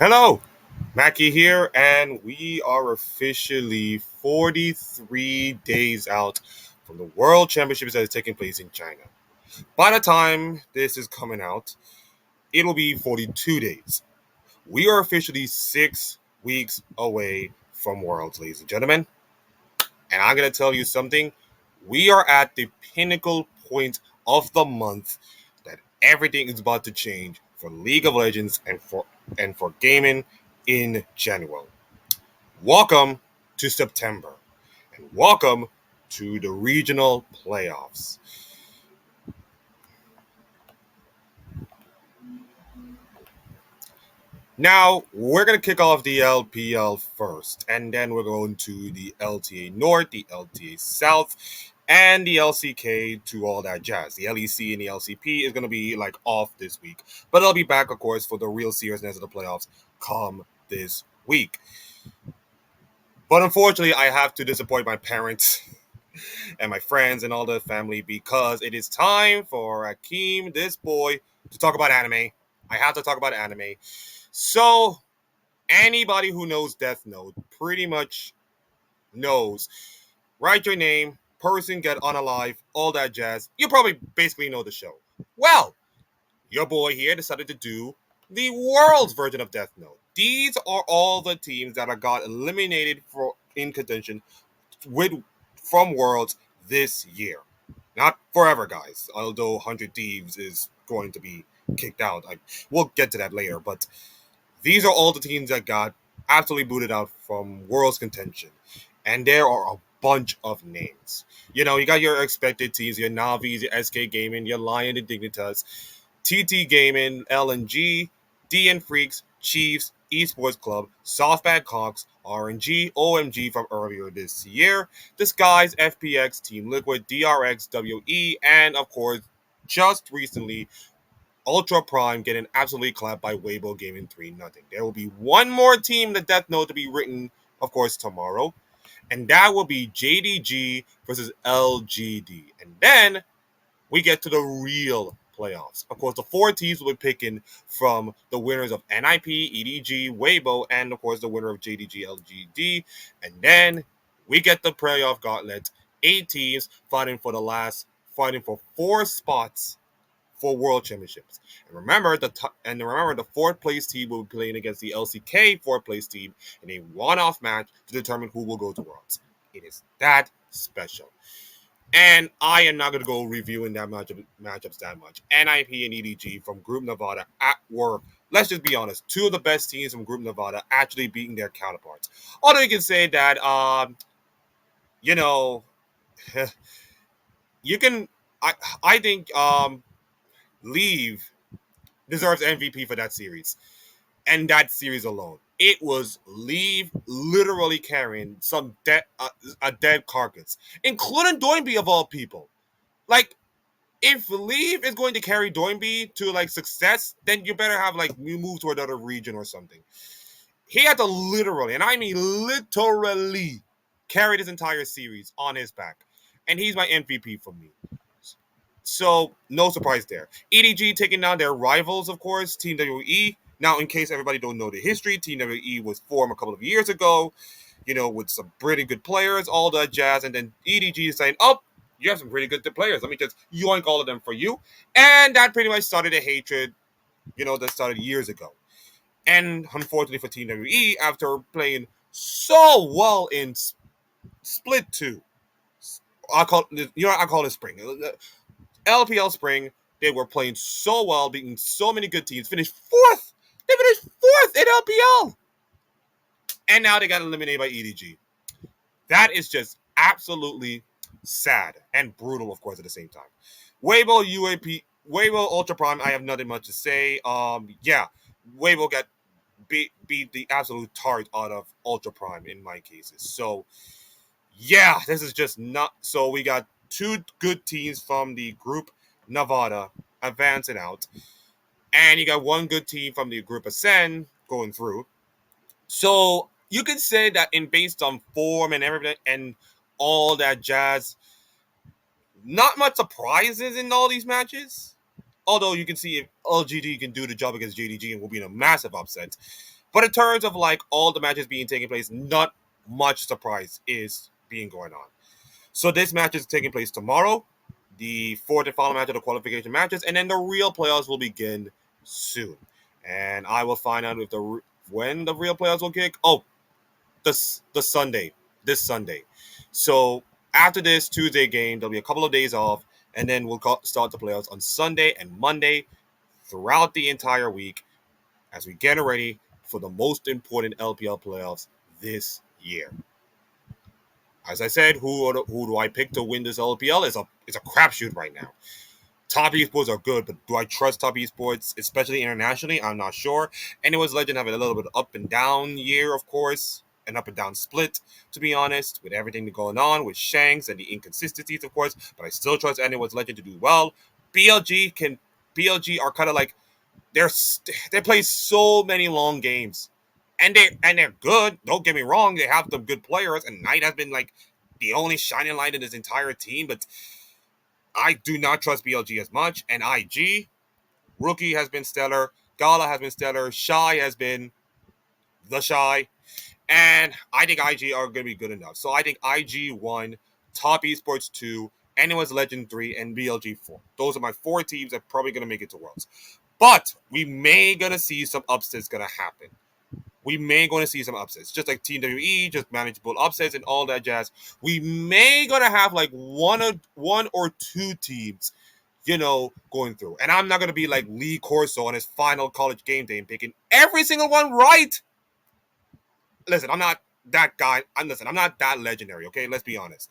Hello, Mackie here, and we are officially 43 days out from the World Championships that is taking place in China. By the time this is coming out, it'll be 42 days. We are officially 6 weeks away from Worlds, ladies and gentlemen. And I'm going to tell you something. We are at the pinnacle point of the month that everything is about to change for League of Legends and for gaming in general. Welcome to September, and welcome to the regional playoffs. Now, we're going to kick off the LPL first, and then we're going to the LTA North, the LTA South, and the LCK to all that jazz. The LEC and the LCP is going to be like off this week, but they'll be back, of course, for the real seriousness of the playoffs come this week. But unfortunately, I have to disappoint my parents and my friends and all the family because it is time for Akeem, this boy, to talk about anime. I have to talk about anime. So, anybody who knows Death Note pretty much knows. Write your name, person get unalive, all that jazz. You probably basically know the show. Well, your boy here decided to do the world's version of Death Note. These are all the teams that are got eliminated for in contention with from Worlds this year. Not forever, guys. Although 100 Thieves is going to be kicked out. We'll get to that later. But these are all the teams that got absolutely booted out from Worlds contention. And there are a bunch of names. You got your expected teams, your Navi's, your SK Gaming, your Lion and Dignitas, TT Gaming, LNG, DN Freaks, Chiefs, Esports Club, Softback Hawks, RNG, OMG from earlier this year, Disguise, FPX, Team Liquid, DRX, WE, and of course, just recently, Ultra Prime getting absolutely clapped by Weibo Gaming 3-0. There will be one more team, the Death Note, to be written, of course, tomorrow, and that will be JDG versus LGD. And then we get to the real playoffs. Of course, the four teams will be picking from the winners of NIP, EDG, Weibo, and of course the winner of JDG, LGD. And then we get the playoff gauntlet. 8 teams fighting for 4 spots for World Championships. And remember the fourth place team will be playing against the LCK fourth place team in a one-off match to determine who will go to Worlds. It is that special. And I am not going to go reviewing that matchups that much. NIP and EDG from Group Nevada at work. Let's just be honest. Two of the best teams from Group Nevada actually beating their counterparts. Although you can say that, you know, you can. I think Leave deserves MVP for that series and that series alone. It was Leave literally carrying a dead carcass, including Doinby of all people. Like, if Leave is going to carry Doinby to like success, then you better have like you move to another region or something. He had to literally, and I mean literally, carry this entire series on his back, and he's my MVP for me. So no surprise there. EDG taking down their rivals, of course, Team WE. Now, in case everybody don't know the history, Team WE was formed a couple of years ago, with some pretty good players, all that jazz, and then EDG is saying, "Oh, you have some pretty good players. Let me just yoink all of them for you," and that pretty much started a hatred, that started years ago. And unfortunately for Team WE, after playing so well in Split Two, I call it Spring. LPL Spring, they were playing so well, beating so many good teams. Finished fourth. They finished fourth in LPL, and now they got eliminated by EDG. That is just absolutely sad and brutal, of course, at the same time. Weibo UAP, Weibo Ultra Prime. I have nothing much to say. Yeah, Weibo got beat the absolute tart out of Ultra Prime in my cases. So yeah, this is just not. So we got two good teams from the group Nevada advancing out, and you got one good team from the group Ascend going through. So you can say that in based on form and everything and all that jazz, not much surprises in all these matches. Although you can see if LGD can do the job against JDG and will be in a massive upset. But in terms of like all the matches being taking place, not much surprise is being going on. So this match is taking place tomorrow, the fourth and final match of the qualification matches, and then the real playoffs will begin soon. And I will find out if when the real playoffs will kick. Oh, the Sunday, this Sunday. So after this Tuesday game, there'll be a couple of days off, and then we'll start the playoffs on Sunday and Monday throughout the entire week as we get ready for the most important LPL playoffs this year. As I said, who do I pick to win this LPL is a crapshoot right now. Top esports are good, but do I trust top esports, especially internationally? I'm not sure. And it was Legend having a little bit of up and down year, of course, an up and down split, to be honest, with everything going on with Shanks and the inconsistencies, of course. But I still trust anyone's Legend to do well. BLG can BLG are kind of like they're they play so many long games, and they're good. Don't get me wrong; they have some good players, and Knight has been like the only shining light in this entire team. But I do not trust BLG as much. And IG Rookie has been stellar. Gala has been stellar. Shy has been the Shy, and I think IG are going to be good enough. So I think IG 1, Top Esports 2, Anyone's Legend 3, and BLG 4. Those are my four teams that are probably going to make it to Worlds. But we may gonna see some upsets gonna happen. We may gonna see some upsets, just like Team WE, just manageable upsets and all that jazz. We may gonna have like one or two teams, going through. And I'm not gonna be like Lee Corso on his final college game day and picking every single one right. Listen, I'm not that guy. I'm not that legendary. Okay, let's be honest.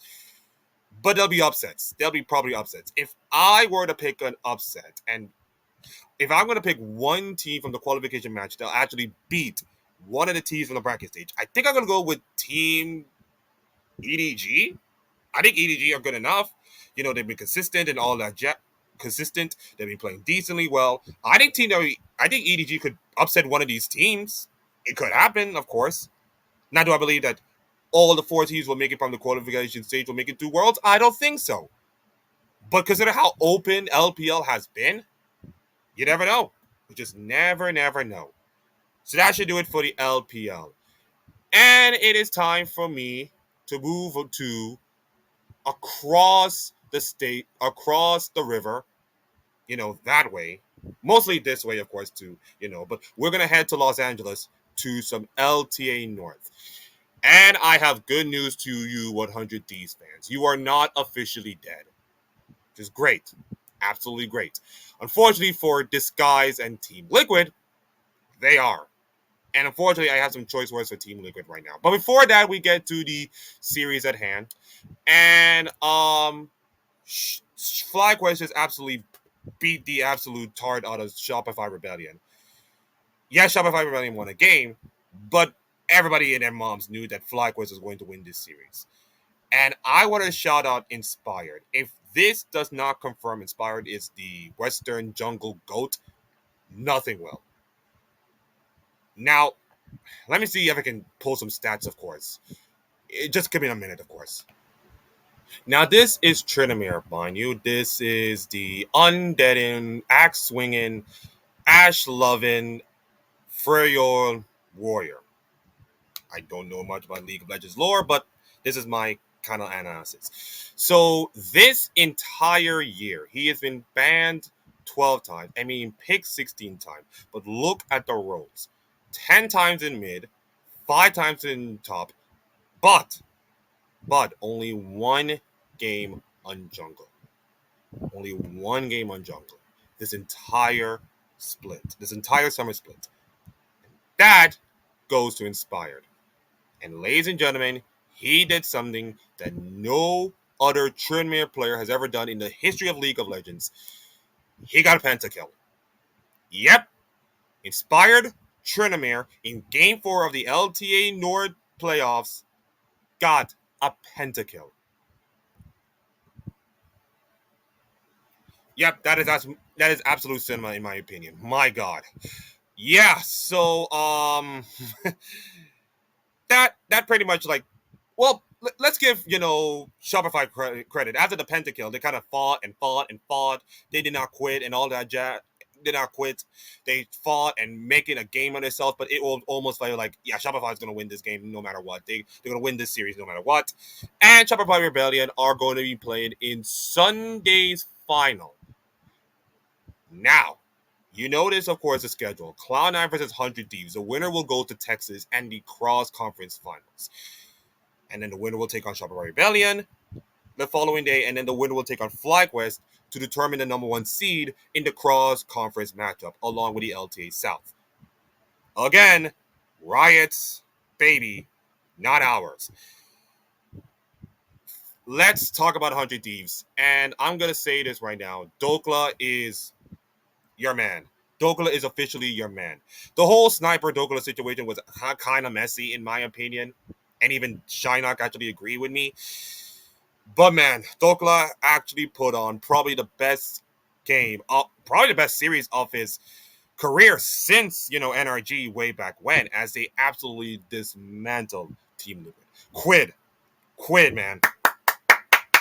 But there'll be upsets. There'll be probably upsets. If I were to pick an upset, and if I'm going to pick one team from the qualification match that'll actually beat one of the teams from the bracket stage, I think I'm going to go with Team EDG. I think EDG are good enough. They've been consistent and all that. Consistent. They've been playing decently well. I think EDG could upset one of these teams. It could happen, of course. Now, do I believe that all the four teams will make it from the qualification stage will make it to Worlds? I don't think so. But consider how open LPL has been. You never know. You just never know. So that should do it for the LPL. And it is time for me to move to across the state, across the river, that way. Mostly this way, of course, too, but we're going to head to Los Angeles to some LTA North. And I have good news to you, 100Ds fans. You are not officially dead. Which is great. Absolutely great. Unfortunately for Disguise and Team Liquid, they are. And unfortunately, I have some choice words for Team Liquid right now. But before that, we get to the series at hand. And FlyQuest just absolutely beat the absolute tart out of Shopify Rebellion. Yes, Shopify Rebellion won a game, but everybody and their moms knew that FlyQuest was going to win this series. And I want to shout out Inspired. If this does not confirm Inspired is the Western Jungle GOAT, nothing will. Now, let me see if I can pull some stats, of course. Just give me a minute, of course. Now, this is Tryndamere, mind you. This is the undeading, axe swinging, ash loving, Freyor warrior. I don't know much about League of Legends lore, but this is my kind of analysis. So, this entire year, he has been banned 12 times. I mean, picked 16 times. But look at the roles 10 times in mid, 5 times in top, but only one game on jungle. Only one game on jungle. This entire split. This entire summer split. That goes to Inspired. And ladies and gentlemen, he did something that no other Tryndamere player has ever done in the history of League of Legends. He got a pentakill. Yep. Inspired Tryndamere in Game 4 of the LTA North playoffs got a pentakill. Yep, that is absolute cinema in my opinion. My God. Yeah, so that pretty much like, well, let's give Shopify credit. After the pentakill, they kind of fought and fought and fought. They did not quit and all that jazz. did not quit. They fought and making a game of themselves, but it will almost feel like, yeah, Shopify is going to win this game no matter what. They're going to win this series no matter what. And Shopify Rebellion are going to be playing in Sunday's final. Now, you notice, of course, the schedule. Cloud9 versus 100 Thieves. The winner will go to Texas and the cross-conference finals. And then the winner will take on Shopify Rebellion the following day, and then the winner will take on FlyQuest to determine the number one seed in the cross-conference matchup, along with the LTA South. Again, Riot's baby, not ours. Let's talk about 100 Thieves, and I'm going to say this right now. Dokla is your man. Dokla is officially your man. The whole Sniper Dokla situation was kind of messy, in my opinion, and even Shinnok actually agreed with me. But man, Dokla actually put on probably the best game, probably the best series of his career since, NRG way back when, as they absolutely dismantled Team Liquid. Quid, man.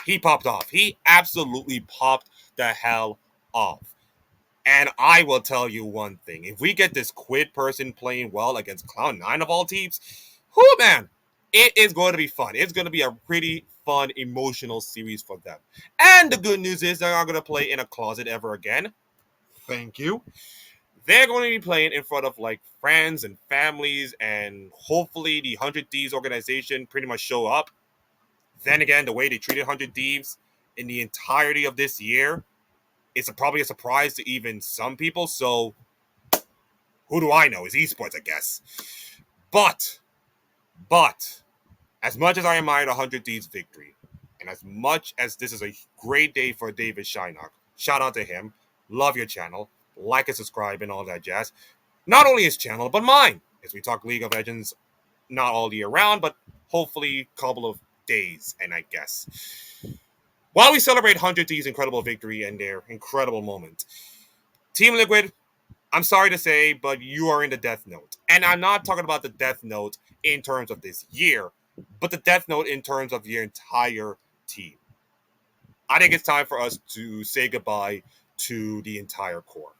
He popped off. He absolutely popped the hell off. And I will tell you one thing. If we get this Quid person playing well against Cloud9 of all teams, whoo, man, it is going to be fun. It's going to be a pretty fun, emotional series for them. And the good news is they're not going to play in a closet ever again. Thank you. They're going to be playing in front of like friends and families, and hopefully the 100 Thieves organization pretty much show up. Then again, the way they treated 100 Thieves in the entirety of this year, it's probably a surprise to even some people. So who do I know? It's esports, I guess. But, as much as I admire the 100 Thieves victory, and as much as this is a great day for David Shinnok, shout out to him. Love your channel. Like and subscribe and all that jazz. Not only his channel, but mine. As we talk League of Legends, not all year round, but hopefully a couple of days, and I guess. While we celebrate 100 Thieves' incredible victory and their incredible moment, Team Liquid, I'm sorry to say, but you are in the death note. And I'm not talking about the death note in terms of this year, but the death note in terms of your entire team. I think it's time for us to say goodbye to the entire core.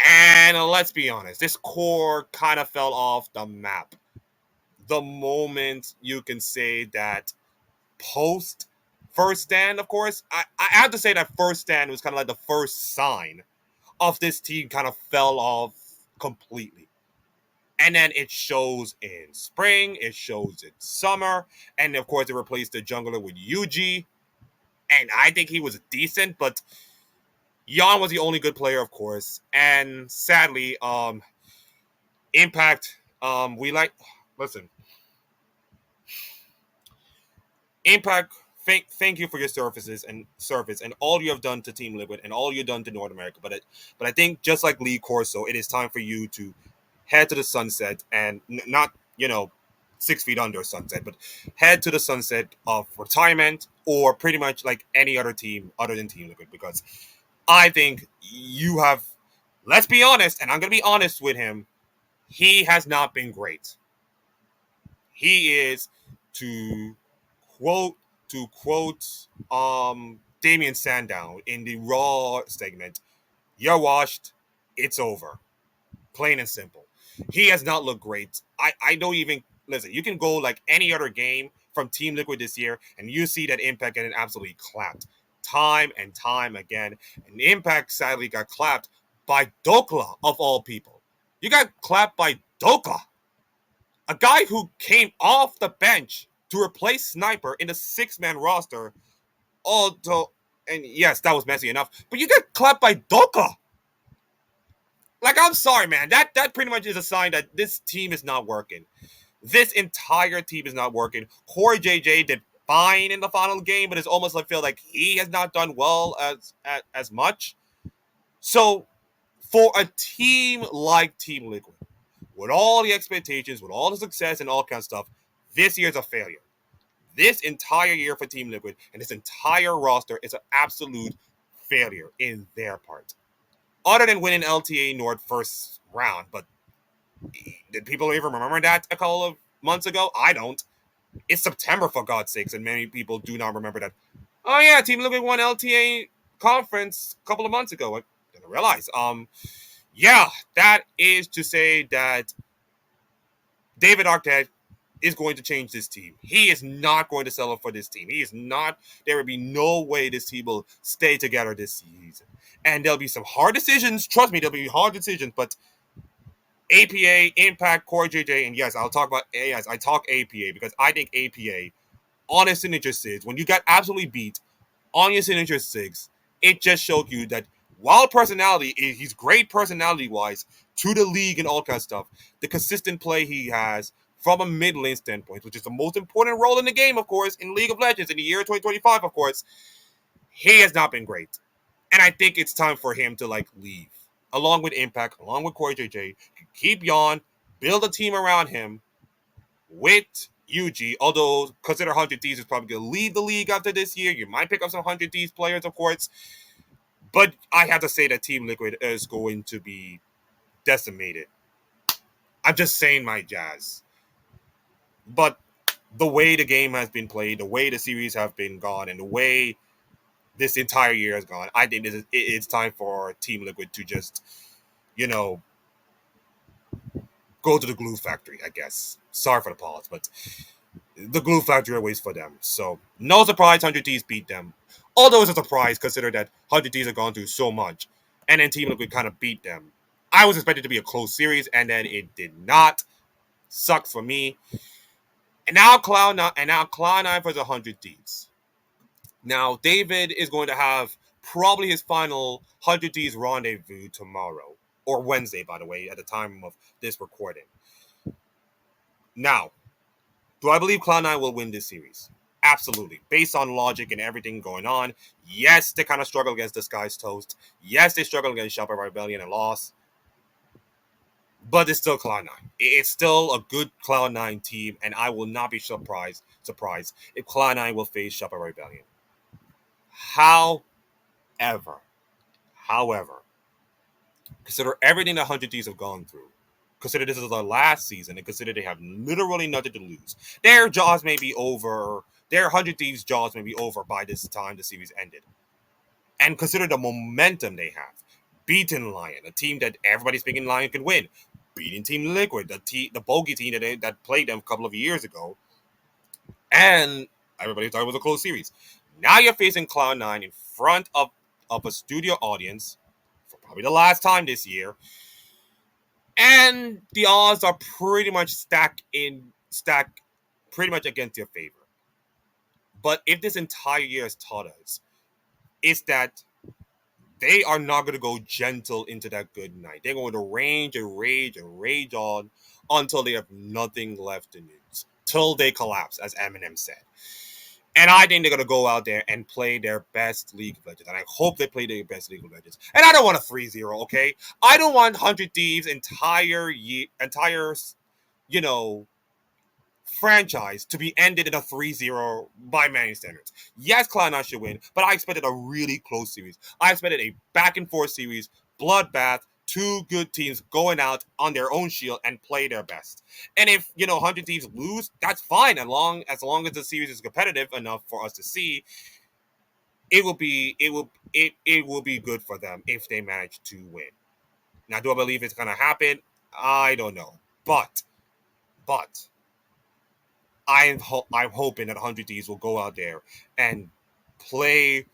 And let's be honest, this core kind of fell off the map the moment you can say that post first stand, of course. I have to say that first stand was kind of like the first sign of this team kind of fell off completely. And then it shows in spring, it shows in summer, and of course they replaced the jungler with Yuji. And I think he was decent, but Yan was the only good player, of course. And sadly, Impact, listen, Impact, thank you for your services and service and all you have done to Team Liquid and all you've done to North America. But I think just like Lee Corso, it is time for you to head to the sunset and not 6 feet under sunset, but head to the sunset of retirement or pretty much like any other team other than Team Liquid, because I think you have. Let's be honest, and I'm gonna be honest with him. He has not been great. He is to quote Damian Sandown in the Raw segment, "You're washed. It's over." Plain and simple. He has not looked great. I don't even listen. You can go like any other game from Team Liquid this year, and you see that Impact getting absolutely clapped time and time again. And Impact sadly got clapped by Dokla of all people. You got clapped by Dokla, a guy who came off the bench to replace Sniper in the 6-man roster. Although, and yes, that was messy enough, but you got clapped by Dokla. Like, I'm sorry, man. That pretty much is a sign that this team is not working. This entire team is not working. Corey JJ did fine in the final game, but it's almost like feel like he has not done well as much. So, for a team like Team Liquid, with all the expectations, with all the success and all kind of stuff, this year's a failure. This entire year for Team Liquid and this entire roster is an absolute failure in their part. Other than winning LTA North first round, but did people even remember that a couple of months ago? I don't. It's September, for God's sakes, and many people do not remember that. Oh yeah, Team Liquid won LTA conference a couple of months ago. I didn't realize. Yeah, that is to say that David Arquette is going to change this team. He is not going to settle for this team. He is not. There will be no way this team will stay together this season. And there'll be some hard decisions. Trust me, there'll be hard decisions. But APA, Impact, Core JJ, and yes, I'll talk about yes, I talk APA because I think APA on his signature six, when you got absolutely beat on your signature six, it just showed you that while personality, he's great personality wise to the league and all kind of stuff, the consistent play he has from a mid lane standpoint, which is the most important role in the game, of course, in League of Legends in the year 2025, of course, he has not been great. And I think it's time for him to like leave. Along with Impact, along with Corey JJ, keep Yon, build a team around him with UG. Although consider 100 Thieves is probably going to lead the league after this year. You might pick up some 100 Thieves players, of course. But I have to say that Team Liquid is going to be decimated. I'm just saying my jazz. But the way the game has been played, the way the series have been gone, and the way this entire year has gone, I think it's time for Team Liquid to just, you know, go to the glue factory, I guess. Sorry for the pause, but the glue factory waits for them. So no surprise 100 T's beat them. Although it's a surprise, consider that 100 T's have gone through so much. And then Team Liquid kind of beat them. I was expected to be a close series, and then it did not. Sucks for me. And now Cloud9 for the 100 T's. Now, David is going to have probably his final 100 D's rendezvous tomorrow, or Wednesday, by the way, at the time of this recording. Now, do I believe Cloud9 will win this series? Absolutely. Based on logic and everything going on, yes, they kind of struggle against the Sky's Toast. Yes, they struggle against Shopper Rebellion and lost. But it's still Cloud9. It's still a good Cloud9 team, and I will not be surprised if Cloud9 will face Shopper Rebellion. However, However, consider everything that 100 D's have gone through. Consider this is their last season, and consider they have literally nothing to lose. Their jaws may be over. Their 100 Thieves jaws may be over by this time the series ended. And consider the momentum they have. Beating Lion, a team that everybody's thinking Lion could win. Beating Team Liquid, the bogey team that played them a couple of years ago. And everybody thought it was a close series. Now you're facing Cloud9 in front of a studio audience for probably the last time this year. And the odds are pretty much stacked pretty much against your favor. But if this entire year has taught us, is that they are not going to go gentle into that good night. They're going to rage and rage and rage on until they have nothing left to lose. Till they collapse, as Eminem said. And I think they're going to go out there and play their best League of Legends. And I hope they play their best League of Legends. And I don't want a 3-0, okay? I don't want 100 Thieves entire, franchise to be ended in a 3-0 by many standards. Yes, Cloud9 should win, but I expected a really close series. I expected a back-and-forth series, bloodbath, two good teams going out on their own shield and play their best. And if 100 Thieves lose, that's fine, as long as the series is competitive enough for us to see. It will be good for them if they manage to win. Now, do I believe it's gonna happen? I don't know, but I'm hoping that 100 Thieves will go out there and play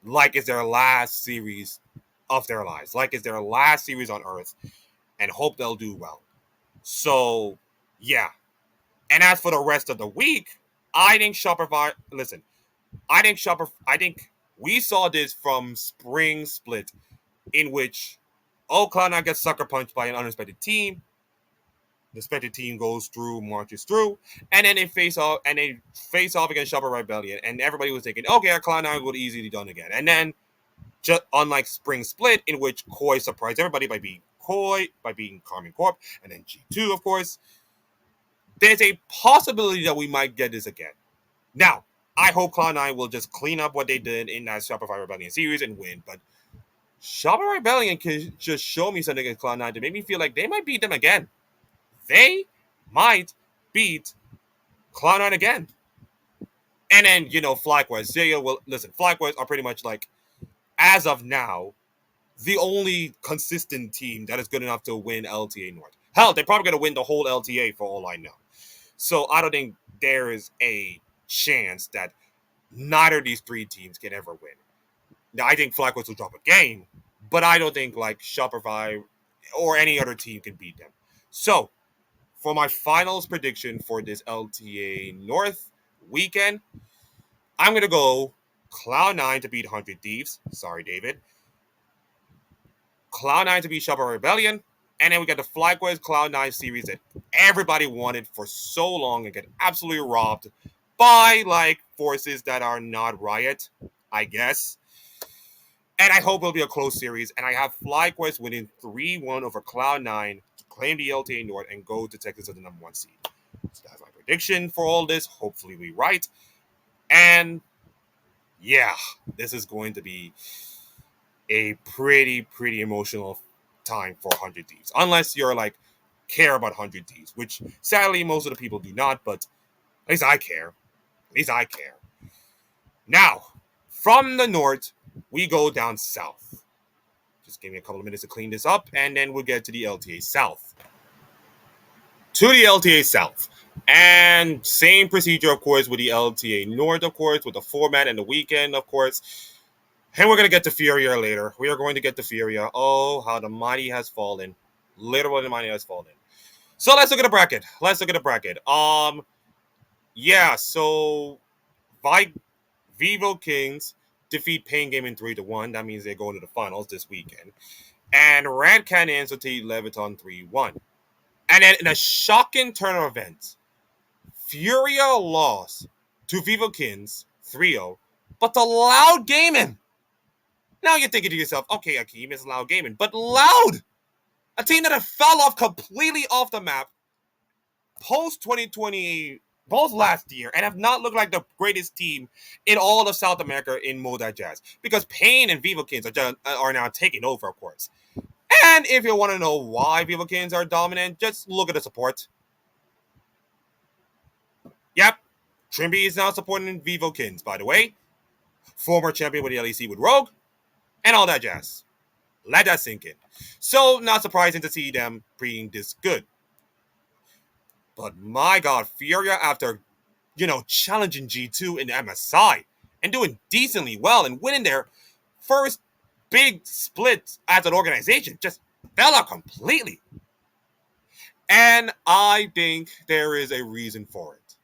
like it's their last series of their lives, like it's their last series on Earth, and hope they'll do well. So, yeah. And as for the rest of the week, I think I think we saw this from Spring Split, in which Cloud9 gets sucker punched by an unexpected team. The expected team goes through, marches through, and then they face off against Shopper Rebellion, and everybody was thinking, okay, Cloud9 would easily done again. And then, just unlike Spring Split, in which Koi surprised everybody by being Carmen Corp, and then G2, of course, there's a possibility that we might get this again. Now, I hope Cloud9 will just clean up what they did in that Shopify Rebellion series and win, but Shopify Rebellion can just show me something against Cloud9 to make me feel like they might beat them again. They might beat Cloud9 again. And then, FlyQuest. FlyQuest are pretty much like, as of now, the only consistent team that is good enough to win LTA North. Hell, they're probably going to win the whole LTA for all I know. So I don't think there is a chance that neither of these three teams can ever win. Now, I think FlyQuest will drop a game, but I don't think like Shopify or any other team can beat them. So for my finals prediction for this LTA North weekend, I'm going to go Cloud9 to beat 100 Thieves. Sorry, David. Cloud9 to beat Shopper Rebellion. And then we got the FlyQuest Cloud9 series that everybody wanted for so long and get absolutely robbed by like forces that are not Riot, I guess. And I hope it'll be a close series. And I have FlyQuest winning 3-1 over Cloud9 to claim the LTA North and go to Texas as the number one seed. So that's my prediction for all this. Hopefully we right. And yeah, this is going to be a pretty emotional time for 100 Thieves. Unless you're like care about 100 Thieves, which sadly most of the people do not, but at least I care. At least I care. Now, from the north, we go down south. Just give me a couple of minutes to clean this up, and then we'll get to the LTA South. To the LTA South. And same procedure, of course, with the LTA North, of course, with the format and the weekend, of course. And we're going to get to Furia later. We are going to get to Furia. Oh, how the mighty has fallen. Literally, the mighty has fallen. So let's look at the bracket. Yeah, so Vivo Kings defeat Pain Gaming 3-1. That means they're going to the finals this weekend. And Rad Cannons will take Leviton 3-1. And then in a shocking turn of events, Furia lost to Vivo Kings 3-0, but to Loud Gaming. Now you're thinking to yourself, okay, Akeem, it's Loud Gaming, but Loud, a team that fell off completely off the map post 2020, post last year, and have not looked like the greatest team in all of South America in Mobile Jazz, because Pain and Vivo Kings are now taking over, of course. And if you want to know why Vivo Kings are dominant, just look at the support. Yep, Trimby is now supporting Vivo Kings, by the way. Former champion with the LEC with Rogue, and all that jazz. Let that sink in. So, not surprising to see them being this good. But my God, Furia, after, challenging G2 in the MSI and doing decently well and winning their first big split as an organization, just fell out completely. And I think there is a reason for it.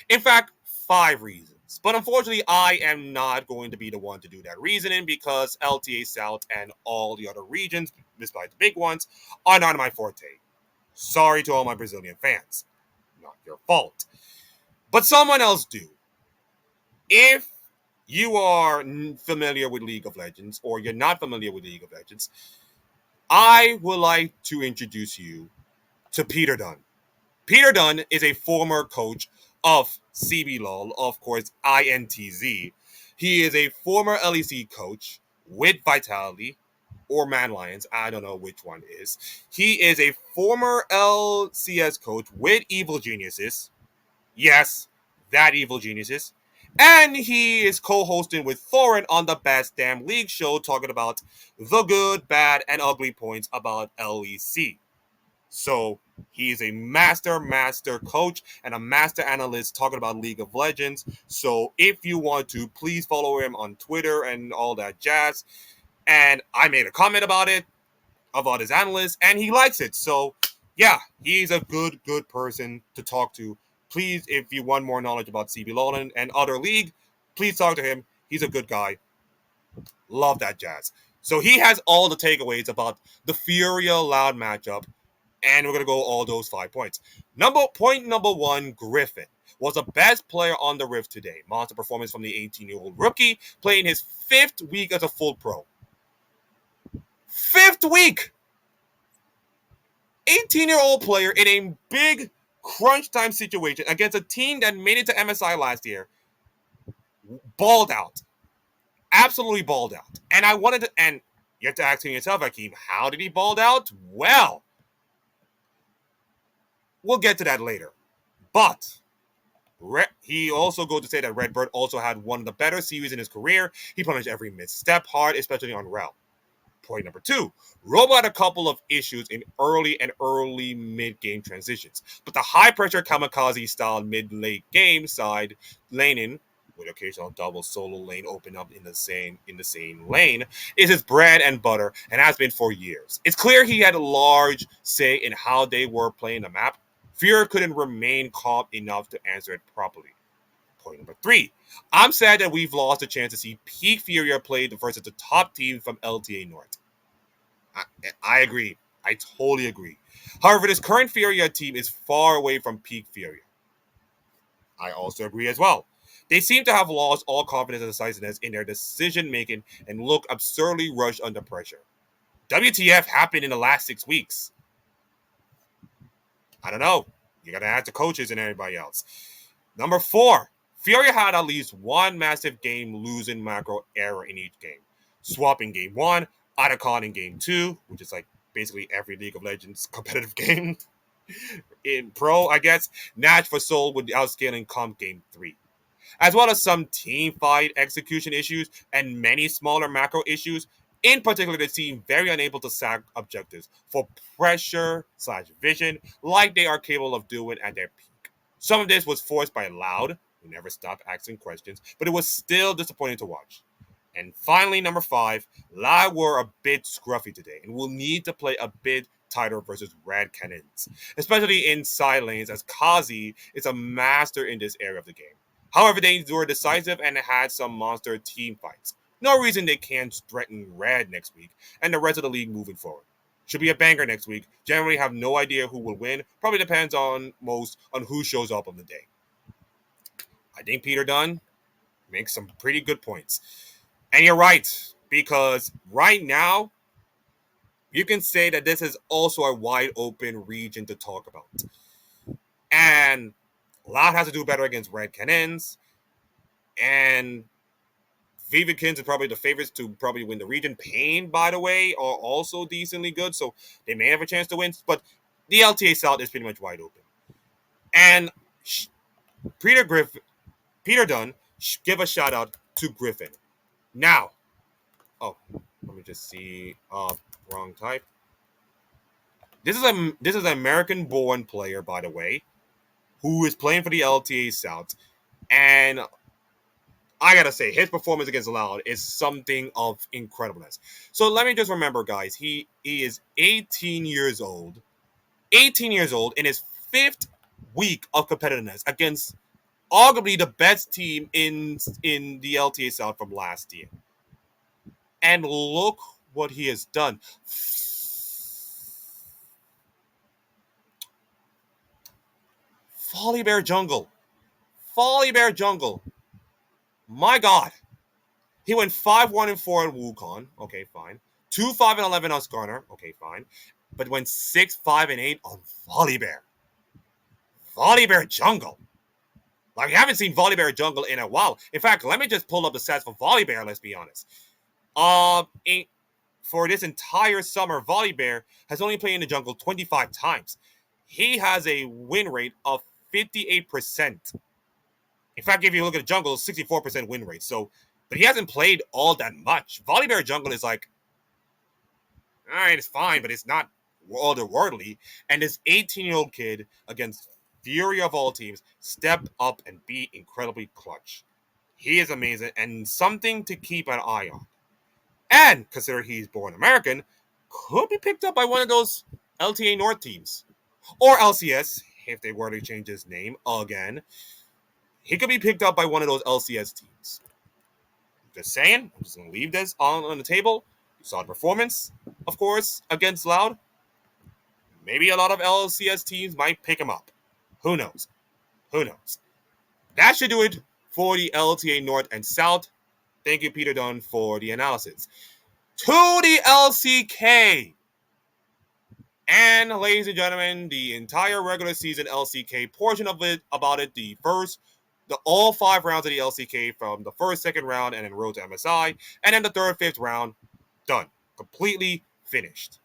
In fact, 5 reasons. But unfortunately, I am not going to be the one to do that reasoning because LTA South and all the other regions, despite the big ones, are not my forte. Sorry to all my Brazilian fans. Not your fault. But someone else do. If you are familiar with League of Legends or you're not familiar with League of Legends, I would like to introduce you to Peter Dunn. Peter Dunn is a former coach of CBLOL, of course, INTZ. He is a former LEC coach with Vitality or Man Lions. I don't know which one is. He is a former LCS coach with Evil Geniuses. Yes, that Evil Geniuses. And he is co-hosting with Thorin on the Best Damn League show talking about the good, bad, and ugly points about LEC. So he is a master coach and a master analyst talking about League of Legends. So if you want to, please follow him on Twitter and all that jazz. And I made a comment about it, about his analyst, and he likes it. So yeah, he's a good person to talk to. Please, if you want more knowledge about CBLOL and other league, please talk to him. He's a good guy. Love that jazz. So he has all the takeaways about the Furia Loud matchup. And we're going to go all those 5 points. Point number 1, Griffin was the best player on the Rift today. Monster performance from the 18-year-old rookie, playing his 5th week as a full pro. 5th week! 18-year-old player in a big crunch time situation against a team that made it to MSI last year. Balled out. Absolutely balled out. And and you have to ask yourself, Akeem, how did he balled out? Well, we'll get to that later. But he also goes to say that Redbird also had one of the better series in his career. He punished every misstep hard, especially on Rel. Point number two, Robo had a couple of issues in early mid-game transitions, but the high-pressure kamikaze style mid-late game side laning with occasional double solo lane open up in the same lane is his bread and butter and has been for years. It's clear he had a large say in how they were playing the map. Fear couldn't remain calm enough to answer it properly. Point number three. I'm sad that we've lost a chance to see peak Furia play versus the top team from LTA North. I, I agree. I totally agree. However, this current Furia team is far away from peak Furia. I also agree as well. They seem to have lost all confidence and decisiveness in their decision making and look absurdly rushed under pressure. WTF happened in the last 6 weeks? I don't know. You gotta ask the coaches and everybody else. Number four, Fury had at least one massive game losing macro error in each game. Swap in game one, Otacon in game two, which is like basically every League of Legends competitive game in pro, I guess. Natch for Soul with the outscaling comp game three. As well as some team fight execution issues and many smaller macro issues. In particular, they seem very unable to sack objectives for pressure slash vision like they are capable of doing at their peak. Some of this was forced by Loud, who never stopped asking questions, but it was still disappointing to watch. And finally, number five, Loud were a bit scruffy today and will need to play a bit tighter versus Red Cannons, especially in side lanes, as Kazi is a master in this area of the game. However, they were decisive and had some monster team fights. No reason they can't threaten Red next week and the rest of the league moving forward. Should be a banger next week. Generally have no idea who will win. Probably depends on most on who shows up on the day. I think Peter Dunn makes some pretty good points. And you're right, because right now, you can say that this is also a wide open region to talk about. And Loud has to do better against Red Cannons. And Vivekins are probably the favorites to probably win the region. Pain, by the way, are also decently good, so they may have a chance to win. But the LTA South is pretty much wide open. And Peter Dunn, give a shout out to Griffin. Now, oh, let me just see. Wrong type. This is an American-born player, by the way, who is playing for the LTA South, and I gotta say, his performance against Loud is something of incredibleness. So let me just remember, guys, he is 18 years old. 18 years old in his fifth week of competitiveness against arguably the best team in the LTA South from last year. And look what he has done. Folly Bear Jungle. Folly Bear Jungle. My God. He went 5-1 and 4 on Wukong. Okay, fine. 2-5 and 11 on Skarner. Okay, fine. But went 6-5 and 8 on Volibear. Volibear Jungle. Like, we haven't seen Volibear Jungle in a while. In fact, let me just pull up the stats for Volibear, let's be honest. For this entire summer, Volibear has only played in the jungle 25 times. He has a win rate of 58%. In fact, if you look at the jungle, 64% win rate. So, but he hasn't played all that much. Volibear Jungle is like, all right, it's fine, but it's not otherworldly. And this 18-year-old kid against Fury of all teams stepped up and be incredibly clutch. He is amazing and something to keep an eye on. And consider he's born American, could be picked up by one of those LTA North teams. Or LCS, if they were to change his name again. He could be picked up by one of those LCS teams. Just saying. I'm just going to leave this on the table. You saw the performance, of course, against Loud. Maybe a lot of LCS teams might pick him up. Who knows? Who knows? That should do it for the LTA North and South. Thank you, Peter Dunn, for the analysis. To the LCK. And, ladies and gentlemen, the entire regular season LCK portion of it, about it, all 5 rounds of the LCK from the first, second round, and then road to MSI, and then the third, fifth round, done. Completely finished.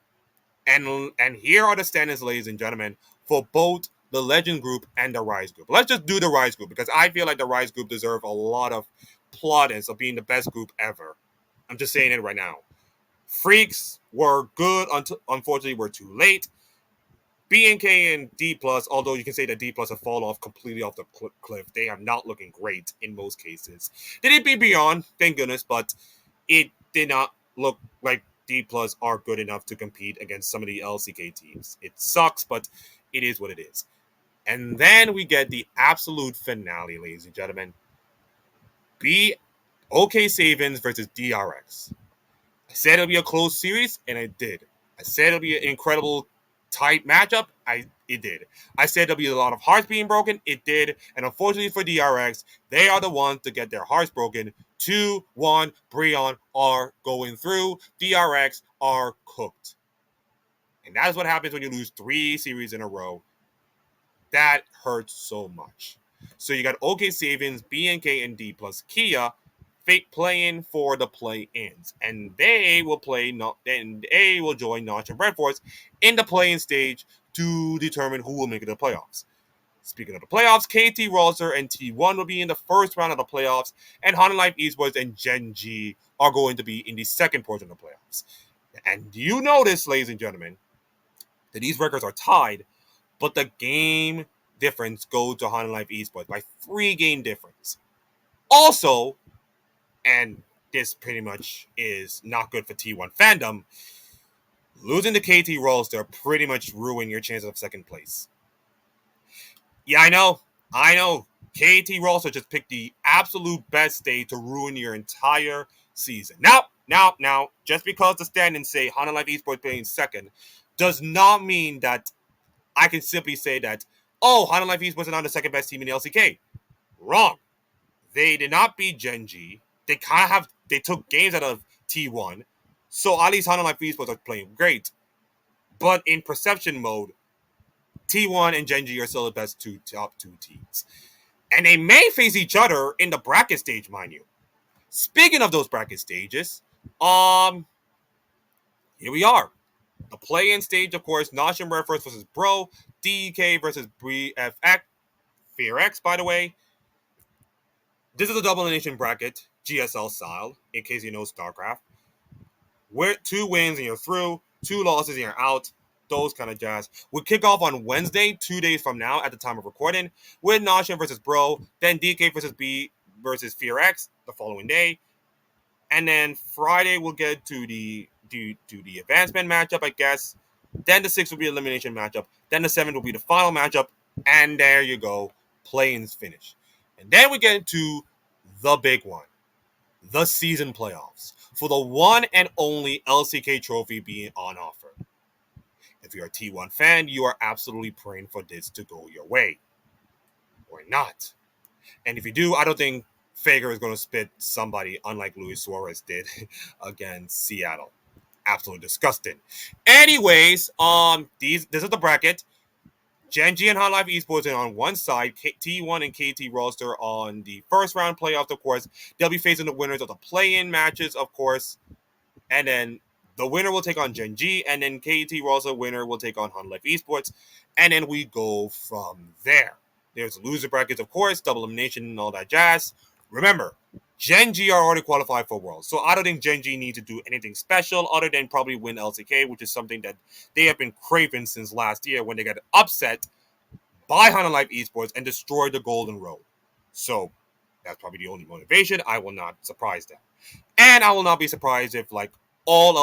And here are the standings, ladies and gentlemen, for both the Legend group and the Rise group. Let's just do the Rise group, because I feel like the Rise group deserve a lot of plaudits of being the best group ever. I'm just saying it right now. Freaks were good until unfortunately we're too late. B and K and D plus, although you can say that D plus have fallen off completely off the cliff, they are not looking great in most cases. They did be beyond, thank goodness, but it did not look like D plus are good enough to compete against some of the LCK teams. It sucks, but it is what it is. And then we get the absolute finale, ladies and gentlemen. B OK Savins versus DRX. I said it'll be a close series, and I did. I said it'll be an incredible tight matchup. It did. I said there'll be a lot of hearts being broken. It did. And unfortunately for DRX, they are the ones to get their hearts broken. 2-1 Breon are going through. DRX are cooked. And that is what happens when you lose 3 series in a row. That hurts so much. So you got OK Savings, BNK, and D plus Kia fake playing for the play-ins, and they will play. And they will join Notch and Red Force in the play-in stage to determine who will make it to the playoffs. Speaking of the playoffs, KT Roster and T1 will be in the first round of the playoffs, and Honda Life Esports and Gen G are going to be in the second portion of the playoffs. And you notice, ladies and gentlemen, that these records are tied, but the game difference goes to Honda Life Esports by 3-game difference. Also, and this pretty much is not good for T1 fandom, losing to KT Roster pretty much ruin your chances of second place. Yeah, I know. KT Roster just picked the absolute best day to ruin your entire season. Now, just because the standings say Honda Life Esports playing second does not mean that I can simply say that, oh, Honda Life Esports is not the second best team in the LCK. Wrong. They did not beat Gen G. They took games out of T1. So at least Honda Life Esports are playing great. But in perception mode, T1 and Gen G are still the best top two teams. And they may face each other in the bracket stage, mind you. Speaking of those bracket stages, here we are. The play-in stage, of course, Nosh and Red First versus Bro, DK versus BFX, Fear X, by the way. This is a double elimination bracket, GSL style, in case you know StarCraft. Where 2 wins and you're through, 2 losses and you're out, those kind of jazz. We'll kick off on Wednesday, 2 days from now at the time of recording, with Nasha versus Bro, then DK versus B versus Fear X the following day. And then Friday we'll get to the advancement matchup, I guess. Then the 6th will be elimination matchup. Then the 7th will be the final matchup. And there you go. Play-ins finish. And then we get into the big one. The season playoffs. For the one and only LCK trophy being on offer. If you're a T1 fan, you are absolutely praying for this to go your way. Or not. And if you do, I don't think Fager is going to spit somebody unlike Luis Suarez did against Seattle. Absolutely disgusting. Anyways, this is the bracket. Gen G and High Life Esports are on one side, T1 and KT Roster on the first round playoffs, of course. They'll be facing the winners of the play-in matches, of course. And then the winner will take on Gen G, and then KT Roster winner will take on High Life Esports. And then we go from there. There's loser brackets, of course, double elimination and all that jazz. Remember, Gen G are already qualified for Worlds, so I don't think Gen G need to do anything special other than probably win LCK, which is something that they have been craving since last year when they got upset by Honda Life Esports and destroyed the Golden Road. So that's probably the only motivation. I will not surprise them. And I will not be surprised if all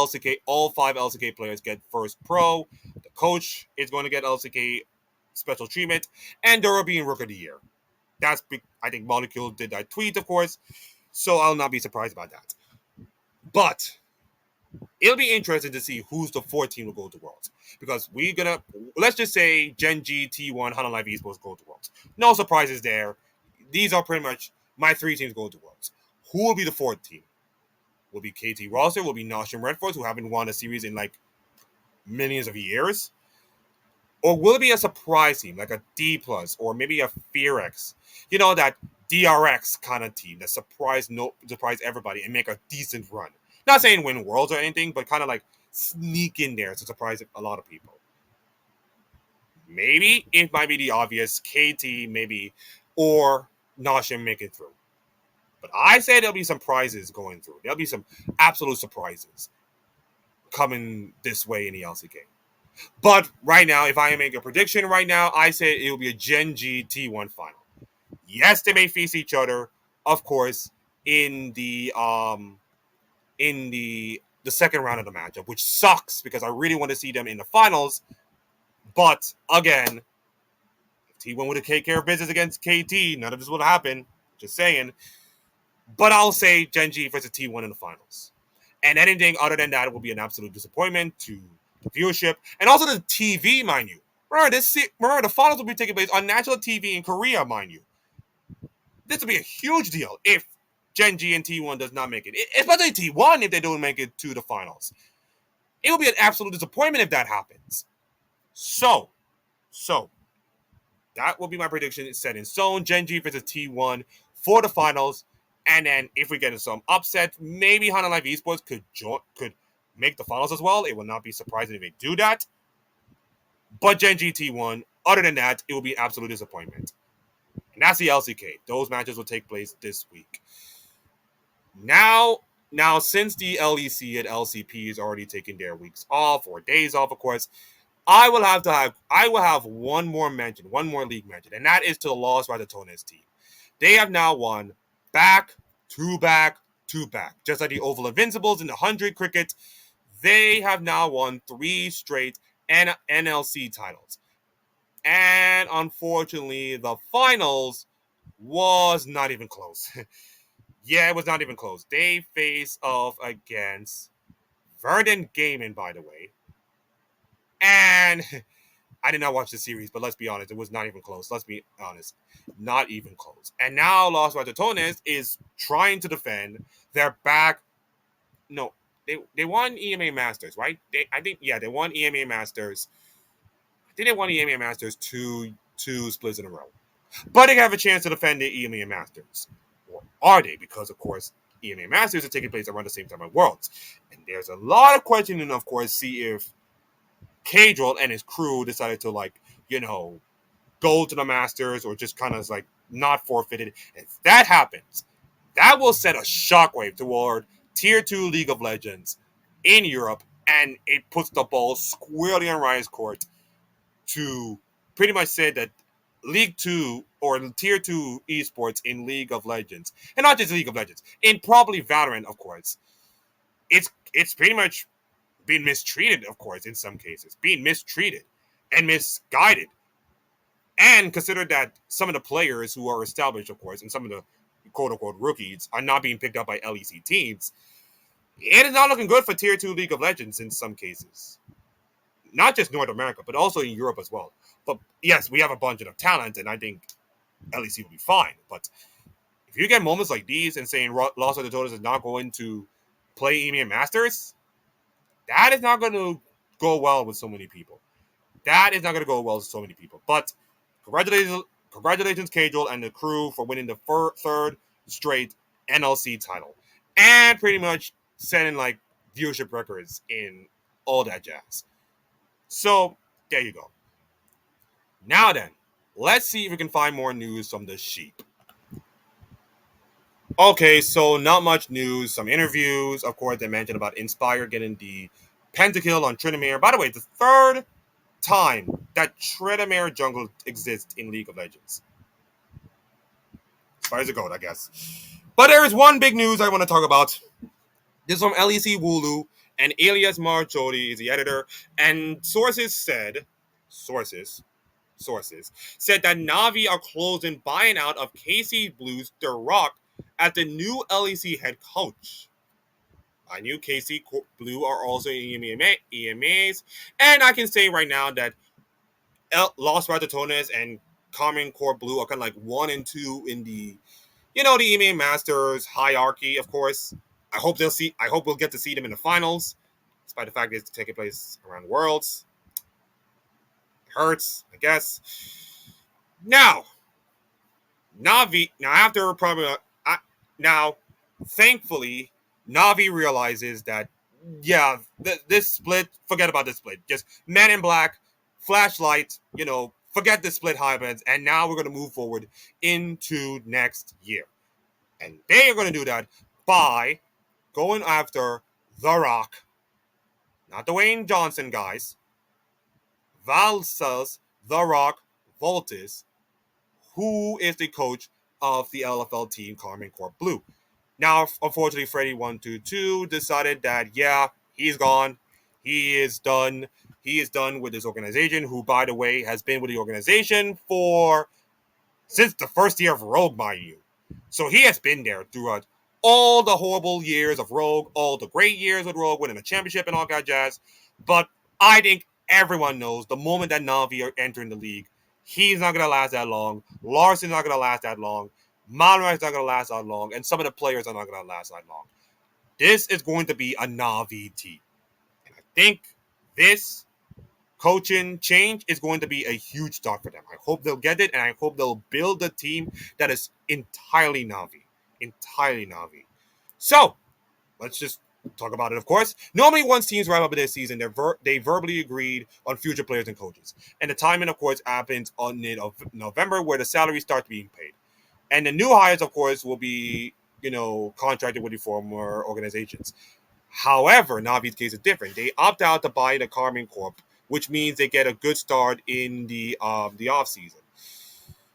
5 LCK players get first pro. The coach is going to get LCK special treatment, and Dura being Rook of the Year. That's big. I think Molecule did that tweet, of course, so I'll not be surprised about that. But it'll be interesting to see who's the 4th team will go to Worlds. Because let's just say Gen G, T1, Hana Live Esports go to Worlds. No surprises there. These are pretty much my 3 teams going to Worlds. Who will be the 4th team? Will be KT Roster, will be Nosh and Red Force, who haven't won a series in millions of years. Or will it be a surprise team, like a D+, or maybe a Fear X? You know, that DRX kind of team that surprise everybody and make a decent run. Not saying win Worlds or anything, but kind of sneak in there to surprise a lot of people. Maybe it might be the obvious KT, maybe, or Noshim make it through. But I say there'll be some prizes going through. There'll be some absolute surprises. coming this way in the LCK. But right now, if I make a prediction right now, I say it will be a Gen G T1 final. Yes, they may face each other, of course, in the second round of the matchup, which sucks because I really want to see them in the finals. But again, if T1 would have taken care of business against KT, none of this would have happened. Just saying. But I'll say Gen G versus T1 in the finals. And anything other than that will be an absolute disappointment to the viewership and also the TV, mind you. Remember, the finals will be taking place on national TV in Korea, mind you. This will be a huge deal if Gen G and T1 does not make it, especially T1 if they don't make it to the finals. It will be an absolute disappointment if that happens. So, so that will be my prediction. It's set in stone. Gen G versus T1 for the finals. And then if we get some upset, maybe Hana Live Esports could make the finals as well. It will not be surprising if they do that. But Gen G T1, other than that, it will be absolute disappointment. And that's the LCK. Those matches will take place this week. Now, since the LEC and LCP is already taking their weeks off or days off, of course, I will have one more league mention, and that is to the Los Ratatones team. They have now won back to back to back. Just like the Oval Invincibles in the 100 cricket, they have now won 3 straight NLC titles. And unfortunately, the finals was not even close. Yeah, it was not even close. They face off against Verdant Gaming, by the way. And I did not watch the series, but let's be honest, it was not even close. Let's be honest, not even close. And now Los Ratatones is trying to defend their back. No, they won EMA Masters, right? They won EMA Masters. I think they won EMA Masters two splits in a row. But they have a chance to defend the EMA Masters. Or are they? Because, of course, EMA Masters are taking place around the same time as Worlds. And there's a lot of questioning, of course, see if Cadril and his crew decided to, go to the Masters or just kind of, not forfeited. If that happens, that will set a shockwave toward Tier 2 League of Legends in Europe, and it puts the ball squarely on Riot's court to pretty much say that League 2 or Tier 2 esports in League of Legends, and not just League of Legends, in probably Valorant, of course, it's pretty much being mistreated, of course, in some cases, being mistreated and misguided. And consider that some of the players who are established, of course, and some of the quote-unquote rookies are not being picked up by LEC teams. It is not looking good for Tier 2 League of Legends in some cases. Not just North America, but also in Europe as well. But yes, we have a bunch of talent, and I think LEC will be fine. But if you get moments like these and saying Los Angeles is not going to play EMEA Masters, that is not going to go well with so many people. That is not going to go well with so many people. But congratulations, Cadril and the crew for winning the third straight NLC title. And pretty much setting viewership records in all that jazz. So there you go. Now then, let's see if we can find more news from the sheep. Okay, so not much news. Some interviews. Of course, they mentioned about Inspire getting the pentakill on Tryndamere. By the way, the third time that Tryndamere jungle exists in League of Legends. As far as it goes, I guess. But there is one big news I want to talk about. This is from LEC Wulu, and Elias Marchodi is the editor. And sources said that Navi are closing buying out of KC Blues The Rock as the new LEC head coach. I knew KC Blue are also in EMAs, and I can say right now that Los Ratatones and Carmen Core Blue are kind of 1 and 2 in the EMA Masters hierarchy. Of course, I hope we'll get to see them in the finals, despite the fact that it's taking place around Worlds. It hurts, I guess. Now, Navi. Thankfully, Navi realizes that this split. Forget about this split. Just Men in Black, Flashlight. Forget the split happens, and now we're going to move forward into next year, and they are going to do that by going after The Rock not Dwayne Johnson, guys. Valsas The Rock Voltis, who is the coach of the LFL team Carmen Corp Blue. Now, unfortunately, Freddy122 decided that, yeah, he's gone. He is done. He is done with this organization, who, by the way, has been with the organization for since the first year of Rogue, mind you. So he has been there throughout all the horrible years of Rogue, all the great years with Rogue, winning a championship and all that jazz. But I think everyone knows the moment that Navi are entering the league, he's not going to last that long. Larson's not going to last that long. Monroe's not going to last that long. And some of the players are not going to last that long. This is going to be a Navi team. And I think this coaching change is going to be a huge start for them. I hope they'll get it, and I hope they'll build a team that is entirely Navi. Entirely Navi. So, let's just talk about it, of course. Normally, once teams wrap up this season, they verbally agreed on future players and coaches. And the timing, of course, happens on mid of November, where the salaries start being paid. And the new hires, of course, will be, contracted with the former organizations. However, Navi's case is different. They opt out to buy the Carmen Corp, which means they get a good start in the off season.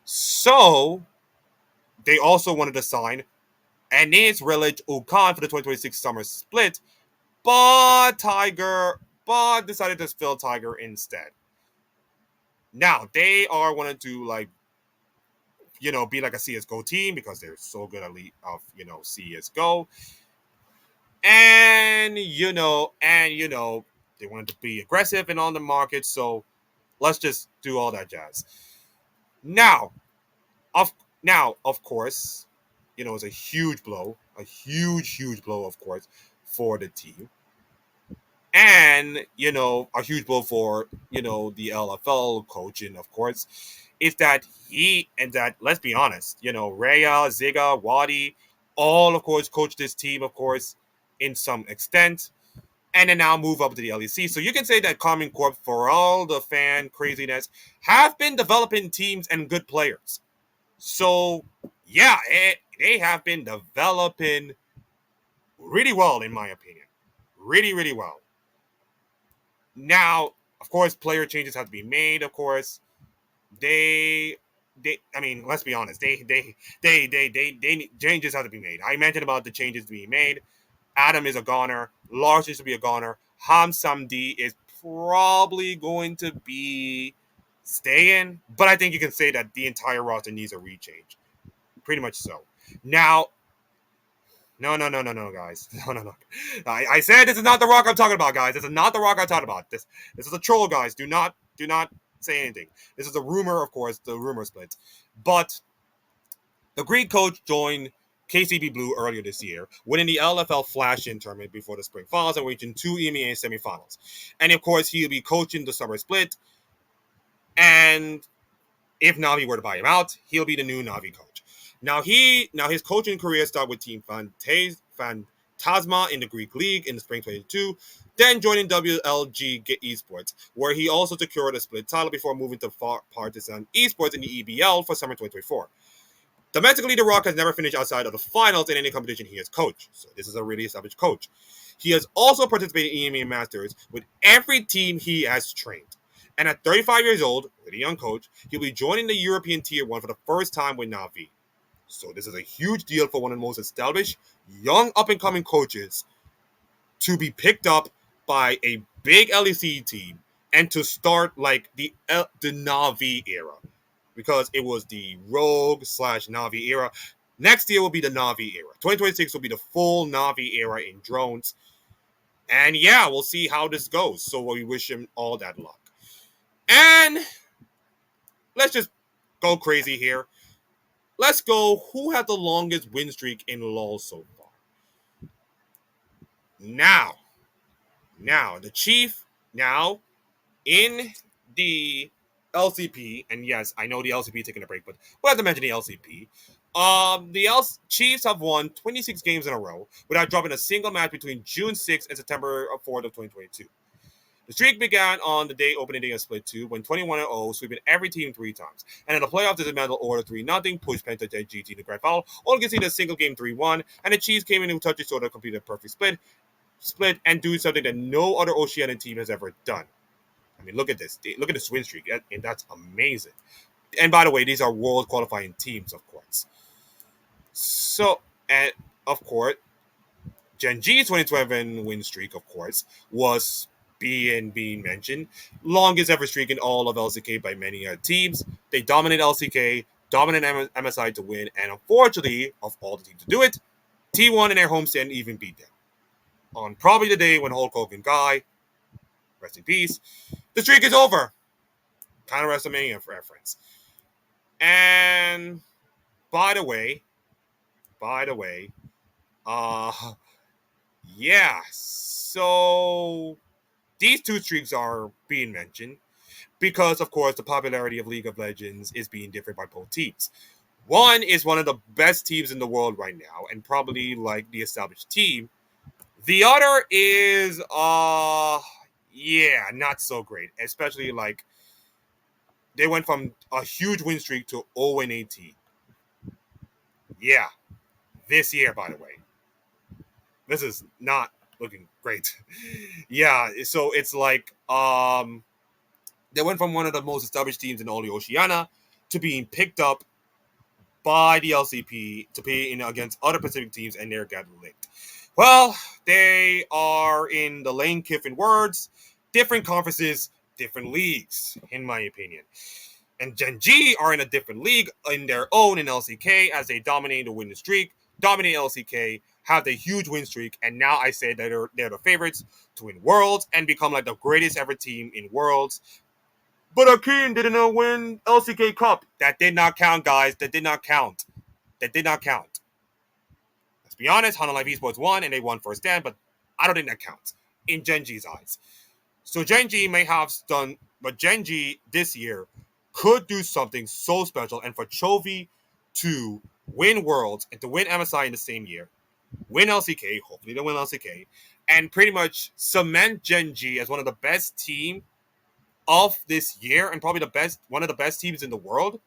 So they also wanted to sign Anis Relic Ukan for the 2026 summer split, but decided to fill Tiger instead. Now they are wanting to be like a CS:GO team because they're so good at CS:GO, and they wanted to be aggressive and on the market. So let's just do all that jazz. Now, of of course, it's a huge blow, huge blow, of course, for the team, and a huge blow for the LFL coaching, of course, is that let's be honest, Rhea, Ziga, Wadi, all of course coach this team, of course, in some extent, and then now move up to the LEC. So you can say that Carmen Corp, for all the fan craziness, have been developing teams and good players. So yeah, they have been developing really well, in my opinion, really well. Now, of course, player changes have to be made. Of course, I mean, let's be honest, changes have to be made. I mentioned about the changes being made. Adam is a goner. Larson should be a goner. Ham Samdi is probably going to be staying, but I think you can say that the entire roster needs a rechange. Pretty much so. Now, no, guys. No. I said this is not the Rock I'm talking about, guys. This is not the Rock I'm talking about. This is a troll, guys. Do not say anything. This is a rumor, of course, the rumor split. But the Greek coach joined KCB Blue earlier this year, winning the LFL Flash-In tournament before the spring finals and reaching 2 EMEA semifinals. And of course, he'll be coaching the summer split. And if Navi were to buy him out, he'll be the new Navi coach. Now his coaching career started with Team Phantasma in the Greek League in the spring 2022, then joining WLG Esports, where he also secured a split title before moving to Partizan Esports in the EBL for summer 2024. Domestically, The Rock has never finished outside of the finals in any competition he has coached, so this is a really established coach. He has also participated in EMEA Masters with every team he has trained. And at 35 years old, with a young coach, he'll be joining the European Tier 1 for the first time with Navi. So this is a huge deal for one of the most established, young, up-and-coming coaches to be picked up by a big LEC team and to start like the Navi era. Because it was the Rogue / Navi era. Next year will be the Navi era. 2026 will be the full Navi era in drones. And yeah, we'll see how this goes. So we wish him all that luck. And let's just go crazy here. Let's go. Who had the longest win streak in LoL so far? Now, the Chief, in the LCP, and yes, I know the LCP taking a break, but we have to mention the LCP. Chiefs have won 26 games in a row without dropping a single match between June 6th and September 4th of 2022. The streak began on the opening day of Split 2 when 21-0, sweeping every team 3 times. And in the playoffs, dismantled Order 3-0, pushed Penta GT to the grand final, only conceded a single game 3-1, and the Chiefs came in and touched each other, completed a perfect split. split and do something that no other Oceanian team has ever done. I mean, look at this. Look at this win streak. And that's amazing. And by the way, these are world qualifying teams, of course. So, and of course, Gen G's 2011 win streak, of course, was being mentioned. Longest ever streak in all of LCK by many teams. They dominate LCK, dominate MSI to win, and unfortunately, of all the teams to do it, T1 in their homestand even beat them. On probably the day when Hulk Hogan died, rest in peace, the streak is over. Kind of WrestleMania reference. And by the way, uh, yeah, so these two streaks are being mentioned because, of course, the popularity of League of Legends is being different by both teams. One is one of the best teams in the world right now, and probably like the established team. The other is, yeah, not so great, especially like they went from a huge win streak to 0-18. Yeah, this year, by the way. This is not looking great. Yeah, so it's like they went from one of the most established teams in all the Oceania to being picked up by the LCP to be in against other Pacific teams, and they're getting licked. Well, they are, in the Lane Kiffin words, different conferences, different leagues, in my opinion. And Gen G are in a different league in their own in LCK as they dominate the win streak, dominate LCK, have the huge win streak, and now I say that they're the favorites to win Worlds and become like the greatest ever team in Worlds. But Akeem didn't win LCK Cup. That did not count, guys. That did not count. That did not count. Let's be honest, Hunter Life Esports won and they won first stand, but I don't think that counts in Gen G's eyes. So Gen G may have done, but Gen G this year could do something so special. And for Chovy to win Worlds and to win MSI in the same year, win LCK, hopefully they'll win LCK, and pretty much cement Gen G as one of the best team of this year and probably one of the best teams in the world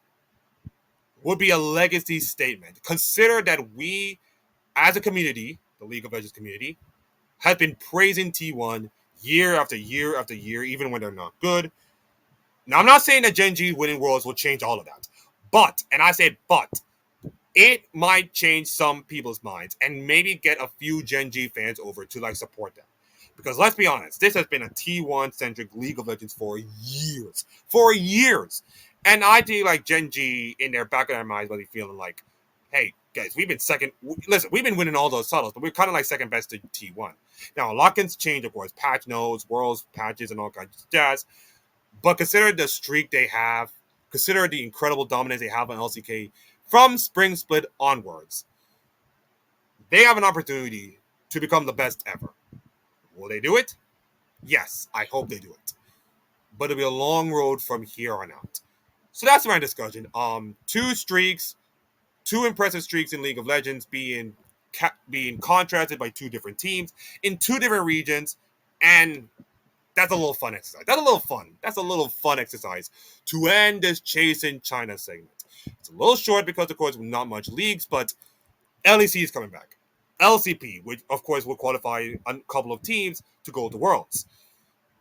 would be a legacy statement. Consider that we, as a community, the League of Legends community, have been praising T1 year after year after year, even when they're not good. Now, I'm not saying that Gen G winning Worlds will change all of that. But, and I said but, it might change some people's minds and maybe get a few Gen G fans over to like support them. Because let's be honest, this has been a T1-centric League of Legends for years. For years. And I think like Gen G in their back of their minds will be feeling like, hey, guys, we've been second. Listen, we've been winning all those titles, but we're kind of like second best to T1. Now, a lot can change, of course. Patch nodes, worlds, patches, and all kinds of jazz. But consider the streak they have. Consider the incredible dominance they have on LCK from Spring Split onwards. They have an opportunity to become the best ever. Will they do it? Yes, I hope they do it. But it'll be a long road from here on out. So that's my discussion. Two impressive streaks in League of Legends being contrasted by two different teams in two different regions, and that's a little fun exercise. That's a little fun exercise to end this Chasing China segment. It's a little short because, of course, not much leagues, but LEC is coming back. LCP, which, of course, will qualify a couple of teams to go to Worlds.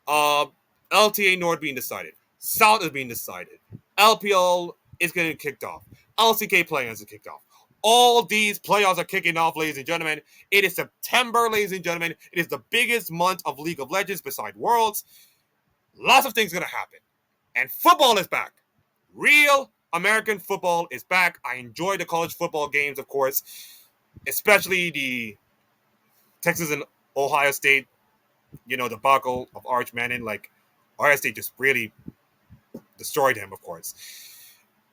LTA North being decided. South is being decided. LPL is getting kicked off. LCK play-ins are kicked off. All these playoffs are kicking off, ladies and gentlemen. It is September, ladies and gentlemen. It is the biggest month of League of Legends beside Worlds. Lots of things are going to happen. And football is back. Real American football is back. I enjoy the college football games, of course, especially the Texas and Ohio State, debacle of Arch Manning. Like, Ohio State just really destroyed him, of course.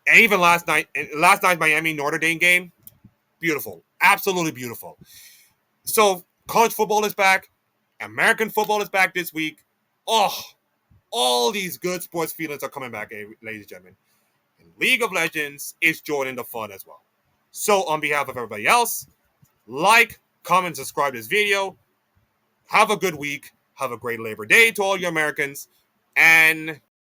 And even last night's Miami Notre Dame game, beautiful. Absolutely beautiful. So college football is back. American football is back this week. Oh, all these good sports feelings are coming back, ladies and gentlemen. And League of Legends is joining the fun as well. So on behalf of everybody else, like, comment, subscribe to this video. Have a good week. Have a great Labor Day to all you Americans. And